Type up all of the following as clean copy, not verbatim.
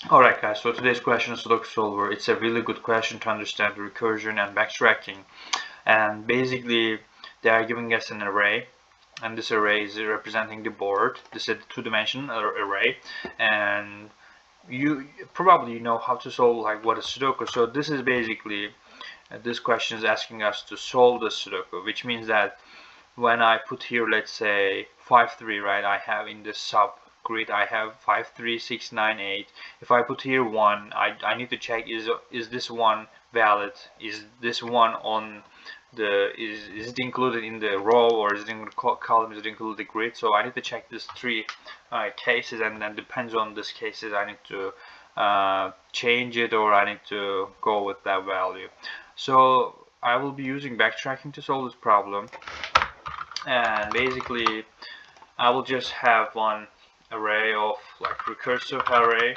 Alright guys, so today's question is Sudoku solver. It's a really good question to understand recursion and backtracking. And basically they are giving us an array, and this array is representing the board. This is a two-dimensional array, and you probably know how to solve like what is Sudoku. So this is basically this question is asking us to solve the Sudoku, which means that when I put here, let's say 5 3, right, I have in this sub grid I have 5 3 6 9 8. If I put here 1, I need to check is this one valid, is this one on the is it included in the row, or is it in the column, is it included in the grid. So I need to check these three cases, and then depends on these cases I need to change it, or I need to go with that value. So I will be using backtracking to solve this problem. And basically I will just have one array of like recursive array,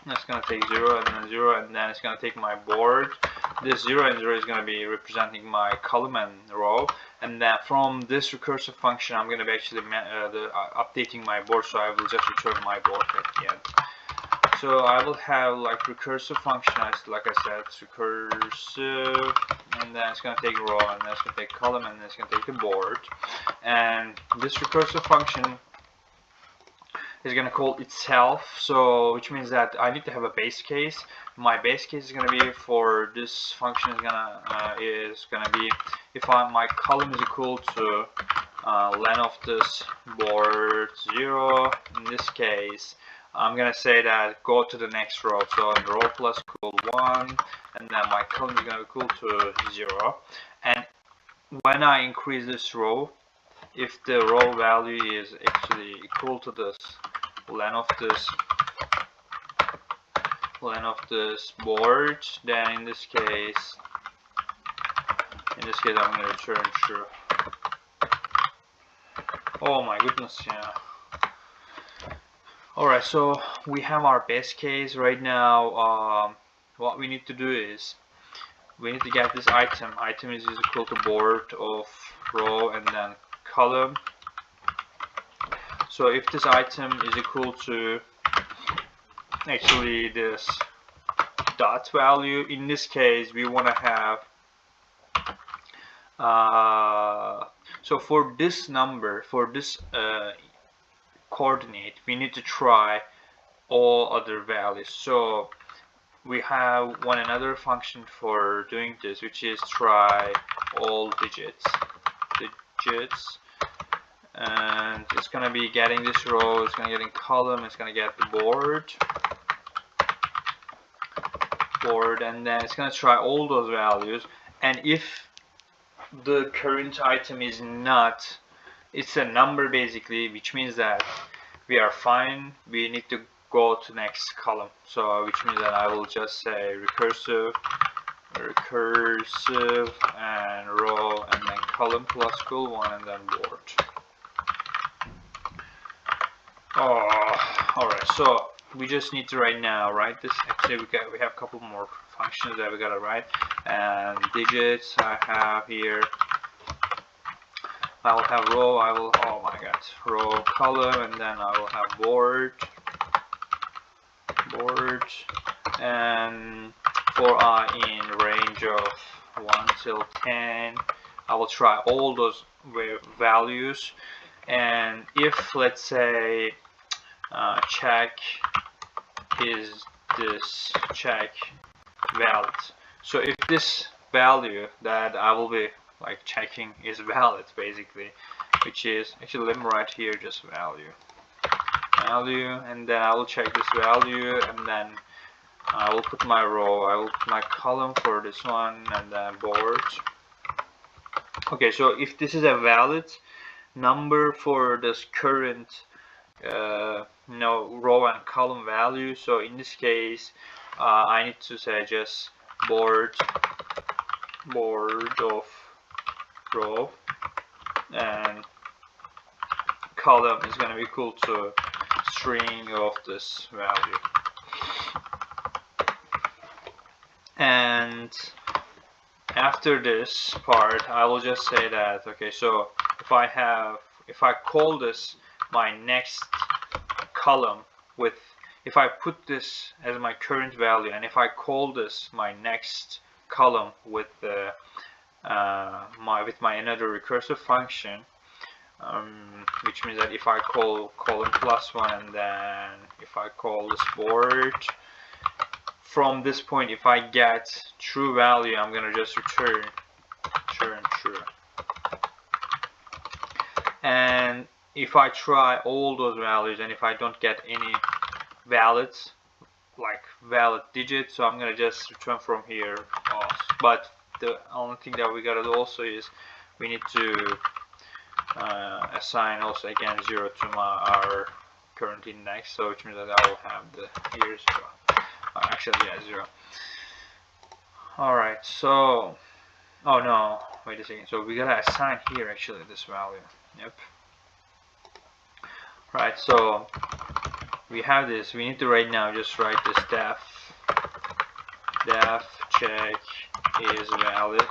that's gonna take 0 and then 0, and then it's gonna take my board. This 0 and 0 is gonna be representing my column and row, and then from this recursive function I'm gonna be actually updating my board, so I will just return my board at the end. So I will have like recursive function, like I said, it's recursive, and then it's going to take row, and then it's going to take column, and then it's going to take the board. And this recursive function is going to call itself, so which means that I need to have a base case. My base case is going to be for this function is going to be if my column is equal to length of this board 0. In this case I'm gonna say that go to the next row, so the row plus equal 1, and then my column is gonna be equal to 0. And when I increase this row, if the row value is actually equal to this length of this board, then in this case I'm gonna return true. Oh my goodness, yeah. Alright, so we have our base case right now. What we need to do is we need to get this item. Item is equal to board of row and then column. So if this item is equal to actually this dot value, in this case we want to have so for this number, for this coordinate, we need to try all other values. So we have one another function for doing this, which is try all digits, and it's gonna be getting this row, it's gonna get in column, it's gonna get the board, and then it's gonna try all those values. And if the current item is not, it's a number basically, which means that we are fine, we need to go to next column. So which means that I will just say recursive and row and then column plus equal 1 and then board. Alright, so we just need to right now write this. Actually we have a couple more functions that we gotta write, and digits I have here. I will have row, oh my god, row, column, and then I will have board, and for I in range of 1 till 10, I will try all those values. And if, let's say, check is this check valid, so if this value that I will be like checking is valid basically, which is actually, let me write here just value, and then I will check this value, and then I will put my row, I will put my column for this one, and then board. Okay, so if this is a valid number for this current row and column value, so in this case I need to say just board of row and column is going to be equal to string of this value. And after this part I will just say that, okay, so if I call this my next column, with, if I put this as my current value, and if I call this my next column with my another recursive function, which means that if I call column +1 and then if I call this board, from this point if I get true value, I'm gonna just return true. And if I try all those values and if I don't get any valid digits, so I'm gonna just return from here false. But the only thing that we gotta do also is we need to assign also again 0 to our current index, so which means that I will have the here 0. Actually, yeah, 0. Alright, so oh no, wait a second. So we gotta assign here actually this value. Yep. Right, so we have this. We need to right now just write this def check is valid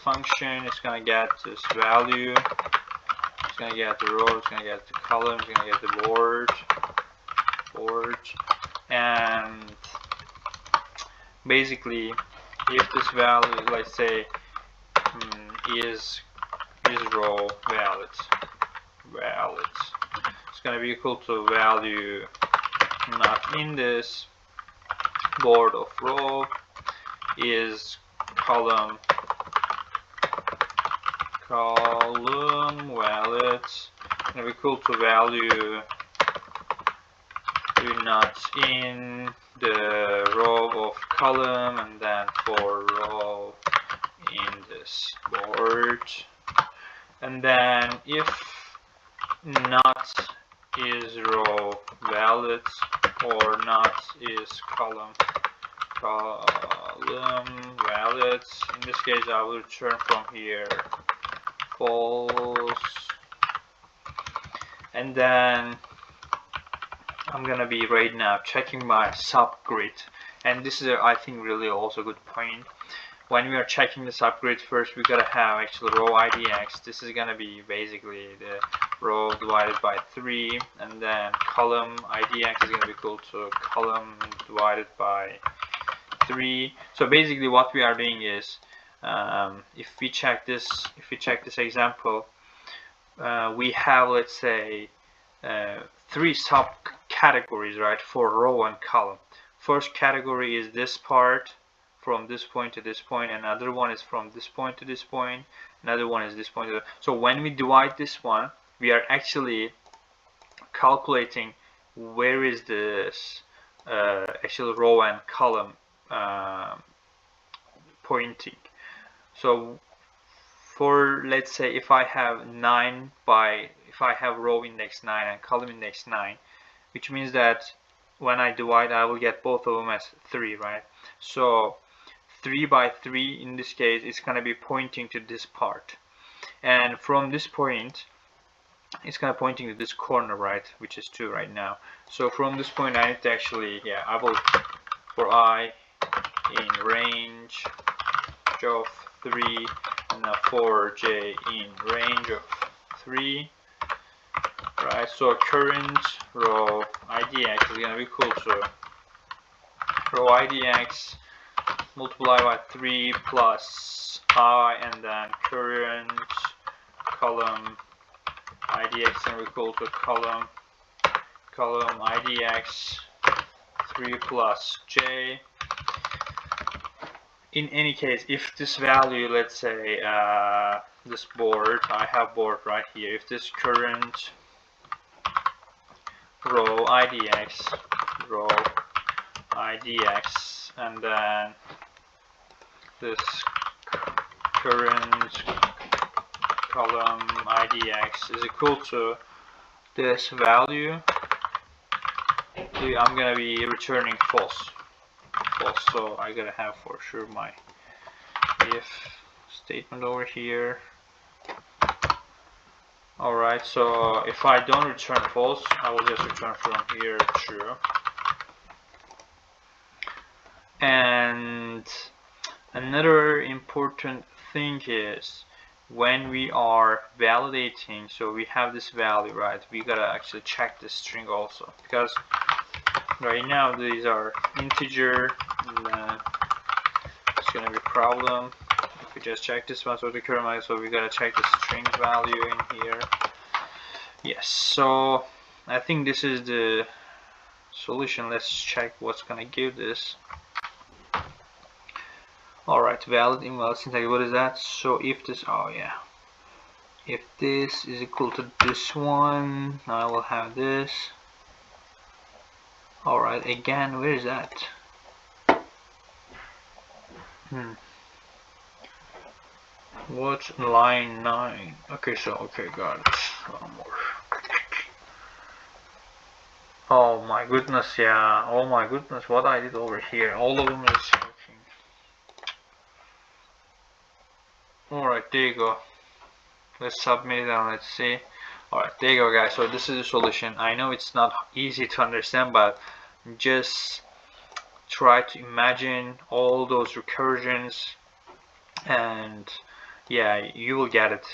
function. It's gonna get this value. It's gonna get the row. It's gonna get the column. It's gonna get the board, and basically, if this value, let's say, is row valid, it's gonna be equal to value not in this board of row is column valid, gonna be equal to value not in the row of column, and then for row in this board. And then if not is row valid or not is column valid, in this case I will return from here false. And then I'm gonna be right now checking my subgrid, and this is I think really also a good point. When we are checking the subgrid, first we gotta have actually row IDX. This is gonna be basically the row divided by 3, and then column IDX is gonna be equal to column divided by 3. So basically what we are doing is, if we check this example, we have, let's say, 3 subcategories, right, for row and column. First category is this part from this point to this point, another one is from this point to this point, another one is this point to so when we divide this one, we are actually calculating where is this actual row and column pointing. So for, let's say, if I have row index 9 and column index 9, which means that when I divide I will get both of them as 3, right? So 3 by 3 in this case is going to be pointing to this part, and from this point it's kind of pointing to this corner, right, which is 2 right now. So from this point I need to actually, yeah, I will, for I in range of 3 and now for j in range of 3, right? So current row IDX is going to be equal to row IDX multiply by 3 plus I, and then current column IDX is going to be equal to column IDX 3 plus j. In any case, if this value, let's say this board, I have board right here, if this current row IDX and then this current column IDX is equal to this value, I'm gonna be returning false. So I gotta have for sure my if statement over here. Alright, so if I don't return false, I will just return from here true. And another important thing is when we are validating, so we have this value, right? We gotta actually check this string also, because right now these are integer, and then it's gonna be a problem if we just check this one. So the current value, so we gotta check the string value in here. Yes, so I think this is the solution. Let's check what's gonna give this. Alright, valid, invalid syntax. What is that? So if this, oh yeah, if this is equal to this one, I will have this. Alright, again, where is that? What's line 9? Okay, so, okay, got it. One more. Oh my goodness, yeah. Oh my goodness, what I did over here. All of them is working. Alright, there you go. Let's submit it and let's see. Alright, there you go, guys. So this is the solution. I know it's not easy to understand, but just try to imagine all those recursions, and yeah, you will get it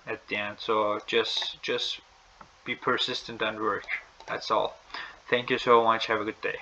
at the end. So just be persistent and work. That's all. Thank you so much. Have a good day.